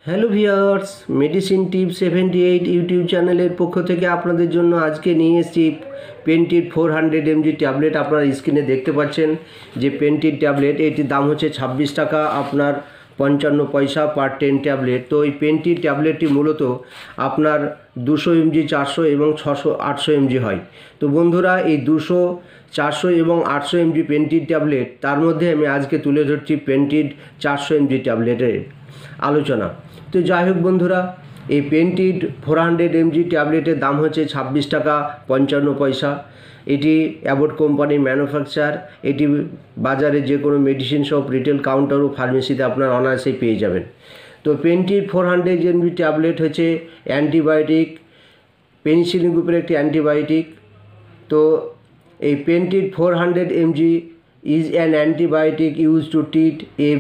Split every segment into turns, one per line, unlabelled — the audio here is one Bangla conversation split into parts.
Hello viewers, medicine tips 78 YouTube চ্যানেলের পক্ষ থেকে আপনাদের জন্য আজকে নিয়ে এসেছি পেন্টিড 400 mg ট্যাবলেট। আপনারা স্ক্রিনে দেখতে পাচ্ছেন যে পেন্টিড ট্যাবলেট, এটির দাম হচ্ছে 26 টাকা, আপনার 55 পয়সা পার 10 ট্যাবলেট। তো এই পেন্টিড ট্যাবলেটটি মূলত আপনার 200 mg, 400 এবং 600, 800 mg হয়। তো বন্ধুরা, এই 200, 400 এবং 800 mg পেন্টিড ট্যাবলেট, তার মধ্যে আমি আজকে তুলে ধরছি পেন্টিড 400 mg ট্যাবলেটের আলোচনা। তো যাই হোক বন্ধুরা, এই পেন্টিড 400 mg ট্যাবলেটের দাম হচ্ছে 26 টাকা 55 পয়সা। এটি অ্যাবট কোম্পানি ম্যানুফ্যাকচার। এটি বাজারে যে কোনো মেডিসিন শপ, রিটেল কাউন্টার ও ফার্মেসিতে আপনার অনায়াসেই পেয়ে যাবেন। তো পেন্টিড 400 mg ট্যাবলেট হচ্ছে অ্যান্টিবায়োটিক, পেনিসিলিন গ্রুপের একটি অ্যান্টিবায়োটিক। তো এই পেন্টিড 400 mg is an antibiotic used to treat a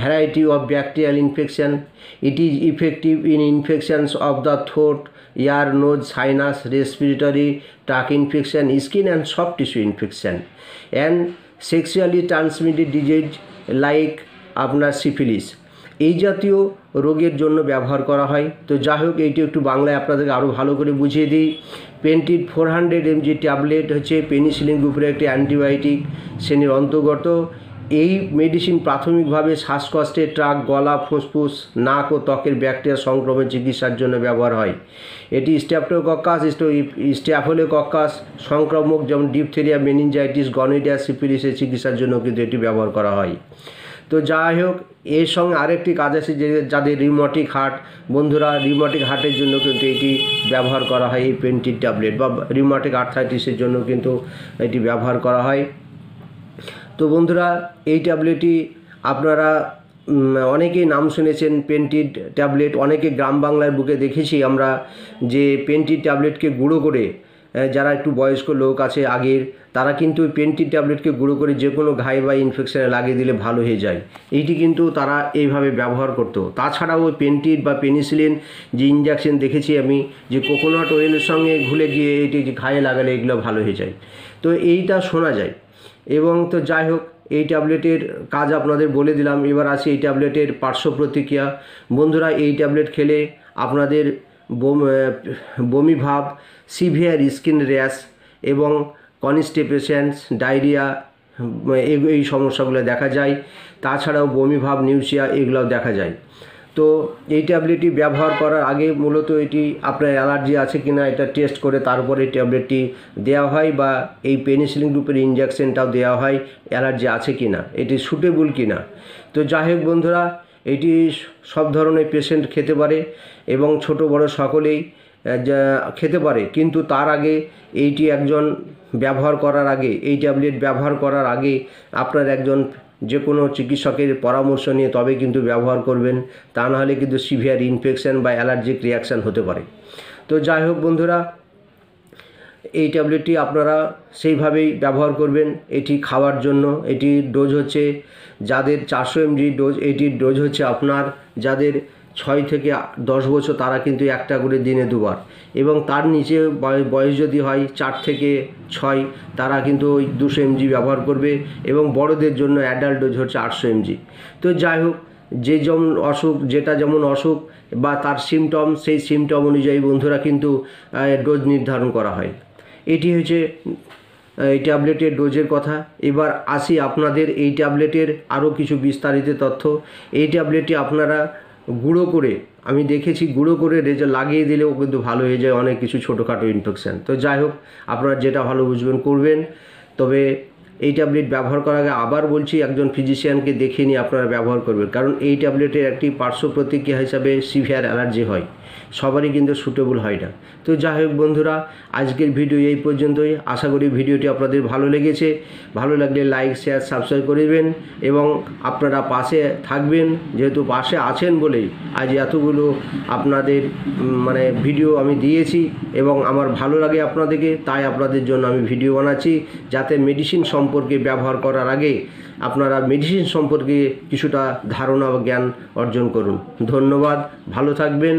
variety of bacterial infection. It is effective in infections of the throat, ear, nose, sinus, respiratory tract infection, skin and soft tissue infection, and sexually transmitted disease like আপনার সিফিলিস, এই জাতীয় রোগের জন্য ব্যবহার করা হয়। তো যাই হোক, এইটি একটু বাংলায় আপনাদেরকে আরও ভালো করে বুঝিয়ে দিই। পেন্টিড 400 mg ট্যাবলেট হচ্ছে পেনিসিলিন গ্রুপের একটি অ্যান্টিবায়োটিক শ্রেণীর অন্তর্গত। এই মেডিসিন প্রাথমিকভাবে শ্বাসকষ্টে, ট্রাক, গলা, ফুসফুস, নাক ও ত্বকের ব্যাকটেরিয়া সংক্রমণ চিকিৎসার জন্য ব্যবহার হয়। এটি স্ট্রেপ্টোকক্কাস, স্ট্যাফিলোকক্কাস সংক্রামক যেমন ডিপথেরিয়া, মেনিনজাইটিস, গনোরিয়া, সিফিলিসের চিকিৎসার জন্য কিন্তু এটি ব্যবহার করা হয়। তো যাই হোক, এর সঙ্গে আরেকটি কাজ আছে, যে যাদের রিউমাটিক হার্ট, বন্ধুরা রিউমাটিক হার্টের জন্য কিন্তু এটি ব্যবহার করা হয়। এই পেন্টিড ট্যাবলেট বা রিউমাটিক আর্থ্রাইটিসের জন্য কিন্তু এটি ব্যবহার করা হয়। তো বন্ধুরা, এই ট্যাবলেটটি আপনারা অনেকেই নাম শুনেছেন পেন্টিড ট্যাবলেট। অনেকে গ্রাম বাংলার বুকে দেখেছি আমরা যে পেন্টিড ট্যাবলেটকে গুঁড়ো করে, যারা একটু বয়স্ক লোক আছে আগের, তারা কিন্তু পেন্টিড ট্যাবলেটকে গুঁড়ো করে যে কোনো ঘায়ে বা ইনফেকশানে লাগিয়ে দিলে ভালো হয়ে যায়। এইটি কিন্তু তারা এইভাবে ব্যবহার করতো। তাছাড়াও পেন্টিড বা পেনিসিলিন যে ইঞ্জেকশন দেখেছি আমি, যে কোকোনাট অয়েলের সঙ্গে ঘুলে গিয়ে এটি ঘায়ে লাগালে এগুলো ভালো হয়ে যায়। তো এইটা শোনা যায়। এবং তো যাই হোক, এই ট্যাবলেটের কাজ আপনাদের বলে দিলাম। এবার আসি এই ট্যাবলেটের পার্শ্ব প্রতিক্রিয়া। বন্ধুরা, এই ট্যাবলেট খেলে আপনাদের বমি ভাব, সিভিয়ার স্কিন র্যাশ এবং কনস্টিপেশনস, ডায়রিয়া, এই সমস্যাগুলো দেখা যায়। তাছাড়াও বমি ভাব, নিউসিয়া, এগুলোও দেখা যায়। তো এই ট্যাবলেটটি ব্যবহার করার আগে মূলত এটি আপনার অ্যালার্জি আছে কি না এটা টেস্ট করে তারপরে ট্যাবলেটটি দেওয়া হয়, বা এই পেনিসিলিন গ্রুপের ইঞ্জেকশনটাও দেওয়া হয় অ্যালার্জি আছে কি না, এটি সুটেবল কি না। তো যাই হোক বন্ধুরা, এটি সব ধরনের পেশেন্ট খেতে পারে এবং ছোট বড় সকলেই খেতে পারে। কিন্তু তার আগে এইটি একজন ব্যবহার করার আগে, এই ট্যাবলেট ব্যবহার করার আগে আপনার একজন যে কোনো চিকিৎসকের পরামর্শ নিয়ে তবে কিন্তু ব্যবহার করবেন, তা নাহলে কিন্তু সিভিয়ার ইনফেকশান বা অ্যালার্জিক রিয়াকশান হতে পারে। তো যাই হোক বন্ধুরা, এই ট্যাবলেটটি আপনারা সেইভাবেই ব্যবহার করবেন। এটি খাওয়ার জন্য, এটির ডোজ হচ্ছে যাদের 400 mg ডোজ, এটির ডোজ হচ্ছে আপনার যাদের 6 থেকে 10 বছর, তারা কিন্তু একটা করে দিনে 2 বার, এবং তার নিচে বয়স যদি হয় 4 থেকে 6, তারা কিন্তু ওই 200 mg ব্যবহার করবে। এবং বড়দের জন্য অ্যাডাল্ট ডোজ হচ্ছে 800 mg। তো যাই হোক, যে যেমন অসুখ, যেটা যেমন অসুখ বা তার সিমটম, সেই সিমটম অনুযায়ী বন্ধুরা কিন্তু ডোজ নির্ধারণ করা হয়। এটি হচ্ছে এই ট্যাবলেটের ডোজের কথা। এবার আসি আপনাদের এই ট্যাবলেটের আরও কিছু বিস্তারিত তথ্য। এই ট্যাবলেটটি আপনারা গুঁড়ো করে, আমি দেখেছি গুঁড়ো করে লাগিয়ে দিলেও কিন্তু ভালো হয়ে যায় অনেক কিছু ছোটোখাটো ইনফেকশান। তো যাই হোক, আপনারা যেটা ভালো বুঝবেন করবেন। তবে এই ট্যাবলেট ব্যবহার করার আগে আবার বলছি, একজন ফিজিশিয়ানকে দেখে নিয়ে আপনারা ব্যবহার করবেন, কারণ এই ট্যাবলেটের একটি পার্শ্ব প্রতিক্রিয়া হিসাবে সিভিয়ার অ্যালার্জি হয়, সবারই কিন্তু সুটেবল হয় না। তো যাই হোক বন্ধুরা, আজকের ভিডিও এই পর্যন্তই। আশা করি ভিডিওটি আপনাদের ভালো লেগেছে। ভালো লাগলে লাইক, শেয়ার, সাবস্ক্রাইব করে দেবেন এবং আপনারা পাশে থাকবেন, যেহেতু পাশে আছেন বলেই আজ এতগুলো আপনাদের ভিডিও আমি দিয়েছি এবং আমার ভালো লাগে আপনাদেরকে, তাই আপনাদের জন্য আমি ভিডিও বানাচ্ছি, যাতে মেডিসিন সম্পর্কে ব্যবহার করার আগে আপনারা মেডিসিন সম্পর্কে কিছুটা ধারণা বা জ্ঞান অর্জন করুন। ধন্যবাদ, ভালো থাকবেন।